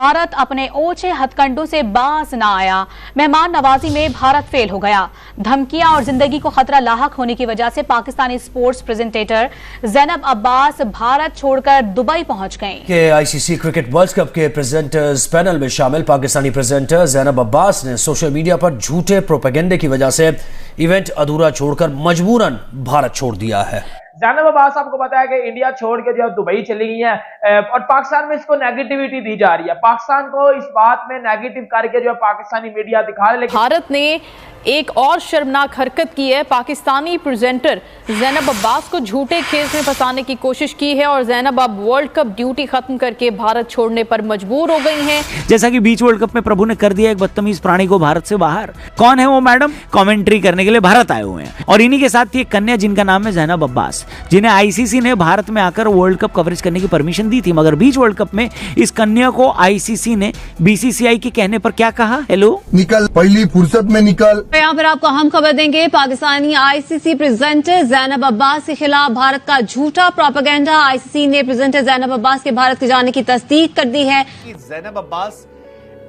भारत अपने ओछे हथकंडों से बाज ना आया। मेहमान नवाजी में भारत फेल हो गया। धमकियां और जिंदगी को खतरा लाहक होने की वजह से पाकिस्तानी स्पोर्ट्स प्रेजेंटेटर ज़ैनब अब्बास भारत छोड़कर दुबई पहुंच गईं। के आईसीसी क्रिकेट वर्ल्ड कप के प्रेजेंटर्स पैनल में शामिल पाकिस्तानी प्रेजेंटर ज़ैनब अब्बास ने सोशल मीडिया पर झूठे प्रोपेगेंडे की वजह से इवेंट अधूरा छोड़कर मजबूरन भारत छोड़ दिया है। ज़ैनब अब्बास आपको पता है कि इंडिया छोड़ के जो दुबई चली गई है और पाकिस्तान में इसको नेगेटिविटी दी जा रही है। पाकिस्तान को इस बात में नेगेटिव करके जो पाकिस्तानी मीडिया दिखा रहे। लेकिन भारत ने एक और शर्मनाक हरकत की है। पाकिस्तानी प्रेजेंटर ज़ैनब अब्बास को झूठे खेस में फंसाने की कोशिश की है और ज़ैनब अब वर्ल्ड कप ड्यूटी खत्म करके भारत छोड़ने पर मजबूर हो गई हैं। जैसा कि बीच वर्ल्ड कप में प्रभु ने कर दिया एक बदतमीज प्राणी को भारत से बाहर। कौन है वो मैडम? कमेंट्री करने के लिए भारत आए हुए हैं और इन्हीं के साथ थी एक कन्या जिनका नाम है ज़ैनब अब्बास, जिन्हें आईसीसी ने भारत में आकर वर्ल्ड कप कवरेज करने की परमिशन दी थी। मगर बीच वर्ल्ड कप में इस कन्या को आईसीसी ने बीसीसीआई के कहने पर क्या कहा? हेलो निकल, पहली फुर्सत में निकल। यहाँ पर आपको हम खबर देंगे। पाकिस्तानी आईसीसी प्रेजेंटर ज़ैनब अब्बास के खिलाफ भारत का झूठा प्रोपेगेंडा। आईसीसी ने प्रेजेंटर ज़ैनब अब्बास के भारत के जाने की तस्दीक कर दी है। ज़ैनब अब्बास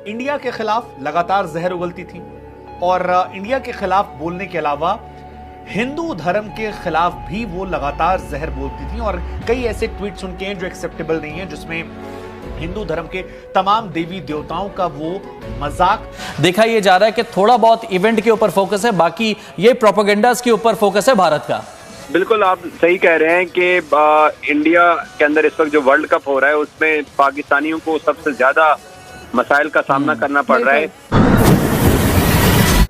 इंडिया के खिलाफ लगातार जहर उगलती थी और इंडिया के खिलाफ बोलने के अलावा हिंदू धर्म के खिलाफ भी वो लगातार जहर बोलती थी और कई ऐसे ट्वीट्स उनके हैं जो एक्सेप्टेबल नहीं है, जिसमें हिंदू धर्म के तमाम देवी देवताओं का वो मजाक देखा ये जा रहा है कि थोड़ा बहुत इवेंट के ऊपर फोकस है, बाकी ये प्रोपेगेंडास के ऊपर फोकस है भारत का। बिल्कुल आप सही कह रहे हैं कि इंडिया के अंदर इस वक्त जो वर्ल्ड कप हो रहा है उसमें पाकिस्तानियों को सबसे ज्यादा मसाइल का सामना करना पड़ रहा है।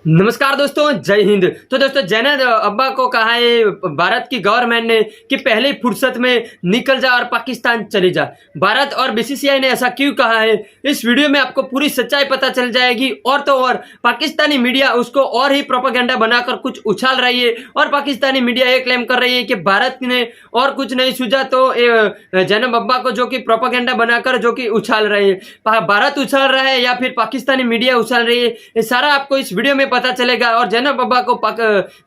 नमस्कार दोस्तों, जय हिंद। तो दोस्तों ज़ैनब अब्बा को कहा है भारत की गवर्नमेंट ने कि पहले फुर्सत में निकल जा और पाकिस्तान चले जा। भारत और बीसीसीआई ने ऐसा क्यों कहा है, इस वीडियो में आपको पूरी सच्चाई पता चल जाएगी। और तो और पाकिस्तानी मीडिया उसको और ही प्रोपेगेंडा बनाकर कुछ उछाल रही है और पाकिस्तानी मीडिया ये क्लेम कर रही है कि भारत ने और कुछ नहीं सूझा तो ज़ैनब अब्बा को जो कि प्रोपेगेंडा बनाकर जो कि उछाल रहे हैं। भारत उछाल रहा है या फिर पाकिस्तानी मीडिया उछाल रही है, ये सारा आपको इस वीडियो में पता चलेगा। और ज़ैनब अब्बा को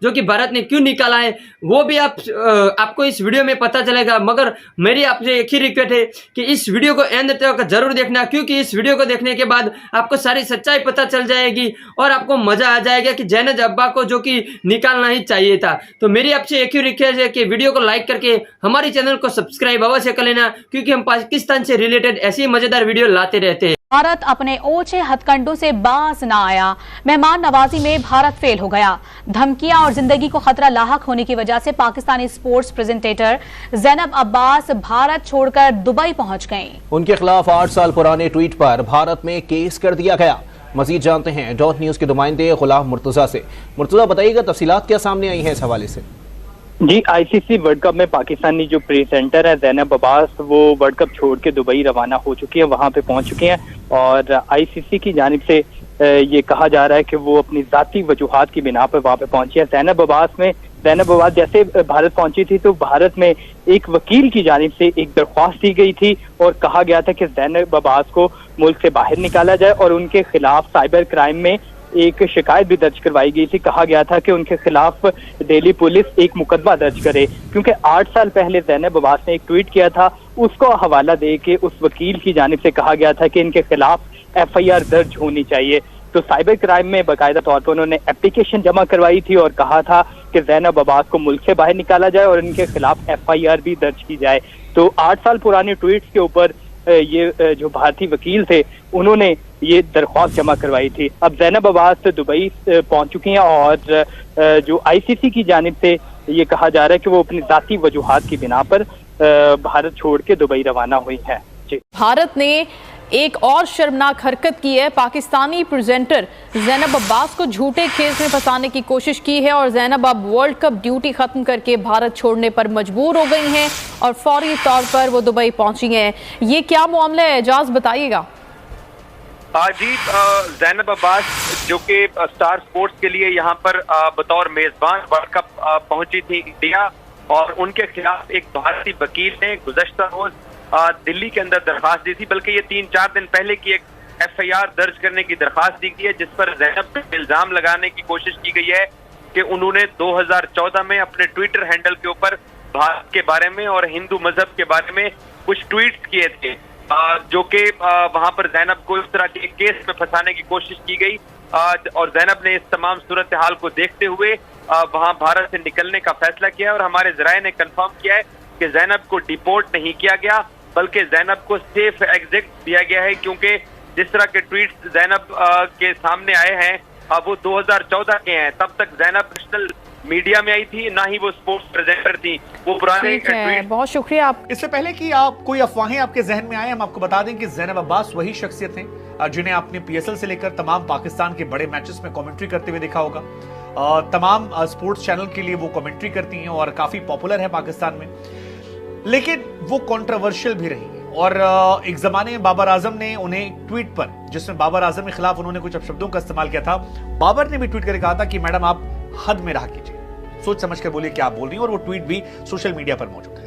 जो कि भारत ने क्यों निकाला है वो भी आपको इस वीडियो में पता चलेगा। मगर मेरी आपसे एक ही रिक्वेस्ट है कि इस वीडियो को एंड तक जरूर देखना, क्योंकि इस वीडियो को देखने के बाद आपको सारी सच्चाई पता चल जाएगी और आपको मजा आ जाएगा कि ज़ैनब अब्बा को जो कि निकालना ही चाहिए था। तो मेरी आपसे एक ही रिक्वेस्ट है कि वीडियो को लाइक करके हमारे चैनल को सब्सक्राइब अवश्य कर लेना, क्योंकि हम पाकिस्तान से रिलेटेड ऐसी मजेदार वीडियो लाते रहते हैं। भारत अपने ओछे हथकंडों से बाज ना आया। मेहमान नवाजी में भारत फेल हो गया। धमकियां और जिंदगी को खतरा लाहक होने की वजह से पाकिस्तानी स्पोर्ट्स प्रेजेंटेटर ज़ैनब अब्बास भारत छोड़कर दुबई पहुंच गईं। उनके खिलाफ 8 साल पुराने ट्वीट पर भारत में केस कर दिया गया। मजीद जानते हैं डॉट न्यूज के नुमाइंदे गुलाम मुर्तजा से। मुर्तजा, बताइएगा तफसीलात क्या सामने आई है इस हवाले से? जी, आईसीसी वर्ल्ड कप में पाकिस्तानी जो प्रेजेंटर है ज़ैनब अब्बास, वो वर्ल्ड कप छोड़ के दुबई रवाना हो चुकी है, वहां पे पहुंच चुकी हैं और आईसीसी की जानिब से ये कहा जा रहा है कि वो अपनी जाती वजूहात की बिना पर वहां पे पहुंची है। ज़ैनब अब्बास जैसे भारत पहुंची थी तो भारत में एक वकील की जानिब से एक दरख्वास्त दी गई थी और कहा गया था कि ज़ैनब अब्बास को मुल्क से बाहर निकाला जाए और उनके खिलाफ साइबर क्राइम में एक शिकायत भी दर्ज करवाई गई थी। कहा गया था कि उनके खिलाफ दिल्ली पुलिस एक मुकदमा दर्ज करे, क्योंकि 8 साल पहले ज़ैनब अब्बास ने एक ट्वीट किया था, उसको हवाला दे के उस वकील की जानिब से कहा गया था कि इनके खिलाफ FIR दर्ज होनी चाहिए। तो साइबर क्राइम में बाकायदा तौर पर उन्होंने एप्लीकेशन जमा करवाई थी और कहा था कि ज़ैनब अब्बास को मुल्क से बाहर निकाला जाए और इनके खिलाफ FIR भी दर्ज की जाए। तो 8 साल पुराने ट्वीट्स के ऊपर ये जो भारतीय वकील थे उन्होंने ये दरख्वास्त जमा करवाई थी। अब ज़ैनब अब्बास दुबई पहुंच चुकी हैं और जो आईसीसी की जानिब से ये कहा जा रहा है कि वो अपनी जाती वजूहात की बिना पर भारत छोड़ के दुबई रवाना हुई हैं। जी, भारत ने एक और शर्मनाक हरकत की है। पाकिस्तानी प्रेजेंटर ज़ैनब अब्बास को झूठे खेस में फंसाने की कोशिश की है और ज़ैनब अब वर्ल्ड कप ड्यूटी खत्म करके भारत छोड़ने पर मजबूर हो गई हैं और फौरी तौर पर वो दुबई पहुंची हैं। ये क्या मामला है, एजाज बताइएगा। जी, ज़ैनब अब्बास जो कि स्टार स्पोर्ट्स के लिए यहाँ पर बतौर मेजबान वर्ल्ड कप पहुंची थी इंडिया, और उनके खिलाफ एक भारतीय वकील ने गुज़श्ता रोज दिल्ली के अंदर दरखास्त दी थी, बल्कि ये 3-4 दिन पहले की एक FIR दर्ज करने की दरखास्त दी गई है, जिस पर ज़ैनब पे इल्जाम लगाने की कोशिश की गई है कि उन्होंने 2014 में अपने ट्विटर हैंडल के ऊपर भारत के बारे में और हिंदू मजहब के बारे में कुछ ट्वीट्स किए थे जो कि वहां पर जैनब को इस तरह के केस में फंसाने की कोशिश की गई और जैनब ने इस तमाम सूरत हाल को देखते हुए वहां भारत से निकलने का फैसला किया और हमारे जराये ने कंफर्म किया है कि जैनब को डिपोर्ट नहीं किया गया बल्कि जैनब को सेफ एग्जिट दिया गया है, क्योंकि जिस तरह के ट्वीट्स जैनब के सामने आए हैं वो 2014 के हैं। तब तक जैनब नेशनल मीडिया में आई थी, ना ही वो स्पोर्ट्स प्रेजेंटर थी। वो पुराने ट्वीट। बहुत शुक्रिया आप। इससे पहले कि आप कोई अफवाहें आपके जहन में आए, हम आपको बता दें कि जैनब अब्बास वही शख्सियत हैं जिन्हें आपने पीएसएल से लेकर तमाम पाकिस्तान के बड़े मैचेस में कमेंट्री करते हुए देखा होगा। तमाम स्पोर्ट्स चैनल के लिए वो कमेंट्री करती हैं और काफी पॉपुलर है पाकिस्तान में, लेकिन वो कंट्रोवर्शियल भी रही है। और एक जमाने में बाबर आजम ने उन्हें एक ट्वीट पर, जिसमें बाबर आजम के खिलाफ उन्होंने कुछ अपशब्दों का इस्तेमाल किया था, बाबर ने भी ट्वीट करके कहा था कि मैडम आप हद में रहा कीजिए, सोच समझ कर बोलिए क्या आप बोल रही हैं। और वो ट्वीट भी सोशल मीडिया पर मौजूद है।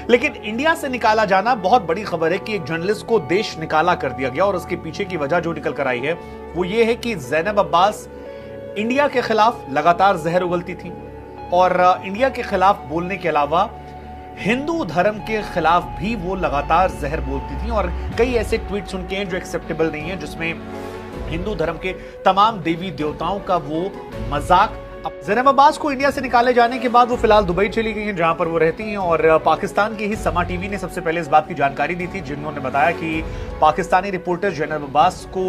लेकिन इंडिया से निकाला जाना बहुत बड़ी खबर है कि एक जर्नलिस्ट को देश निकाला कर दिया गया और उसके पीछे की वजह जो निकल कर आई है वो ये है कि जैनब अब्बास इंडिया के खिलाफ लगातार जहर उगलती थी और इंडिया के खिलाफ बोलने के अलावा हिंदू धर्म के खिलाफ भी वो लगातार जहर बोलती थी। और कई ऐसे ट्वीट्स उनके हैं जो एक्सेप्टेबल नहीं है, जिसमें हिंदू धर्म के तमाम देवी देवताओं का वो मजाक। जैनब अब्बास को इंडिया से निकाले जाने के बाद वो फिलहाल दुबई चली गई हैं, जहां पर वो रहती हैं। और पाकिस्तान की ही समा टीवी ने सबसे पहले इस बात की जानकारी दी थी, जिन्होंने बताया कि पाकिस्तानी रिपोर्टर जैनब अब्बास को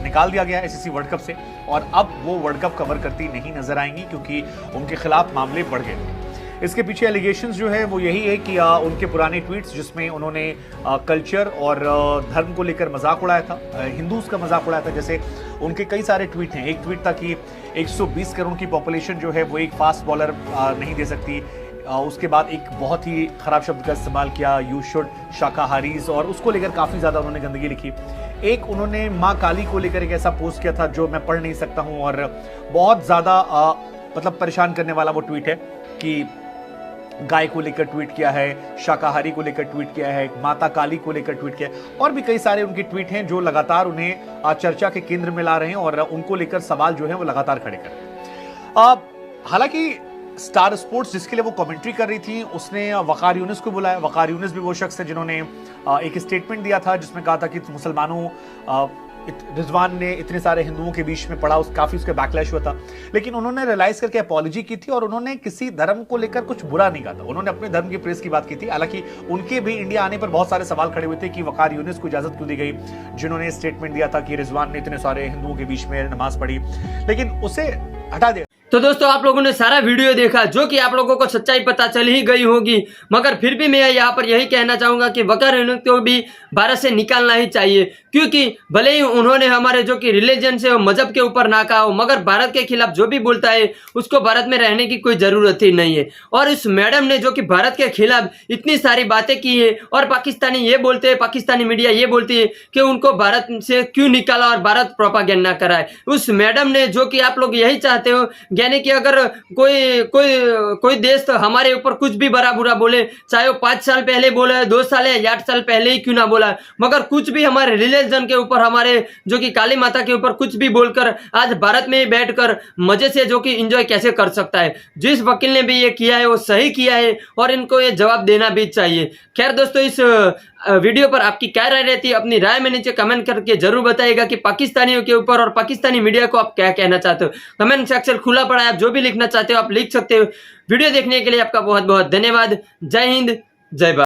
निकाल दिया गया आईसीसी वर्ल्ड कप से और अब वो वर्ल्ड कप कवर करती नहीं नजर आएंगी, क्योंकि उनके खिलाफ मामले बढ़ गए। इसके पीछे एलिगेशंस जो है वो यही है कि उनके पुराने ट्वीट्स जिसमें उन्होंने कल्चर और धर्म को लेकर मजाक उड़ाया था, हिंदूज का मजाक उड़ाया था। जैसे उनके कई सारे ट्वीट हैं। एक ट्वीट था कि 120 करोड़ की पॉपुलेशन जो है वो एक फास्ट बॉलर नहीं दे सकती। उसके बाद एक बहुत ही खराब शब्द का इस्तेमाल किया, यू शुड शाकाहारीज, और उसको लेकर काफ़ी ज़्यादा उन्होंने गंदगी लिखी। एक उन्होंने माँ काली को लेकर एक ऐसा पोस्ट किया था जो मैं पढ़ नहीं सकता हूँ और बहुत ज़्यादा मतलब परेशान करने वाला वो ट्वीट है कि गाय को लेकर ट्वीट किया है, शाकाहारी को लेकर ट्वीट किया है, माता काली को लेकर ट्वीट किया है, और भी कई सारे उनके ट्वीट हैं जो लगातार उन्हें चर्चा के केंद्र में ला रहे हैं और उनको लेकर सवाल जो है वो लगातार खड़े कर रहे हैं। हालांकि स्टार स्पोर्ट्स जिसके लिए वो कमेंट्री कर रही थी उसने वकार यूनिस को बुलाया। वकार यूनिस भी वो शख्स है जिन्होंने एक स्टेटमेंट दिया था जिसमें कहा था कि मुसलमानों रिजवान ने इतने सारे हिंदुओं के बीच में पड़ा, काफी उसके बैकलैश हुआ था, लेकिन उन्होंने रियलाइज करके अपॉलॉजी की थी और उन्होंने किसी धर्म को लेकर कुछ बुरा नहीं कहा था। उन्होंने अपने धर्म की प्रेस की बात की थी। हालांकि उनके भी इंडिया आने पर बहुत सारे सवाल खड़े हुए थे कि वकार यूनिस को इजाजत क्यों दी गई, जिन्होंने स्टेटमेंट दिया था कि रिजवान ने इतने सारे हिंदुओं के बीच में नमाज पढ़ी, लेकिन उसे हटा दिया। तो दोस्तों आप लोगों ने सारा वीडियो देखा, जो कि आप लोगों को सच्चाई पता चल ही गई होगी, मगर फिर भी मैं यहाँ पर यही कहना चाहूंगा कि वकार यूनिस को भी भारत से निकालना ही चाहिए, क्योंकि भले ही उन्होंने हमारे जो कि रिलीजन से मजहब के ऊपर ना कहा हो, मगर भारत के खिलाफ जो भी बोलता है उसको भारत में रहने की कोई जरूरत ही नहीं है। और इस मैडम ने जो कि भारत के खिलाफ इतनी सारी बातें की है और पाकिस्तानी ये बोलते हैं, पाकिस्तानी मीडिया ये बोलती है कि उनको भारत से क्यों निकाला और भारत प्रोपागेंडा कराए। उस मैडम ने जो कि आप लोग यही चाहते हो, यानी कि अगर कोई देश तो हमारे ऊपर कुछ भी बड़ा बुरा बोले, चाहे वो 5 साल पहले बोला, 2 साल या 8 साल पहले ही क्यों ना बोला, मगर कुछ भी हमारे रिलीजन के ऊपर, हमारे जो कि काली माता के ऊपर कुछ भी बोलकर आज भारत में बैठकर मजे से जो कि एंजॉय कैसे कर सकता है। जिस वकील ने भी ये किया है वो सही किया है और इनको ये जवाब देना भी चाहिए। खैर दोस्तों, इस वीडियो पर आपकी क्या राय रहती है, अपनी राय में नीचे कमेंट करके जरूर बताइएगा कि पाकिस्तानियों के ऊपर और पाकिस्तानी मीडिया को आप क्या कहना चाहते हो। कमेंट सेक्शन खुला पड़ा है, आप जो भी लिखना चाहते हो आप लिख सकते हो। वीडियो देखने के लिए आपका बहुत बहुत धन्यवाद। जय हिंद, जय भारत।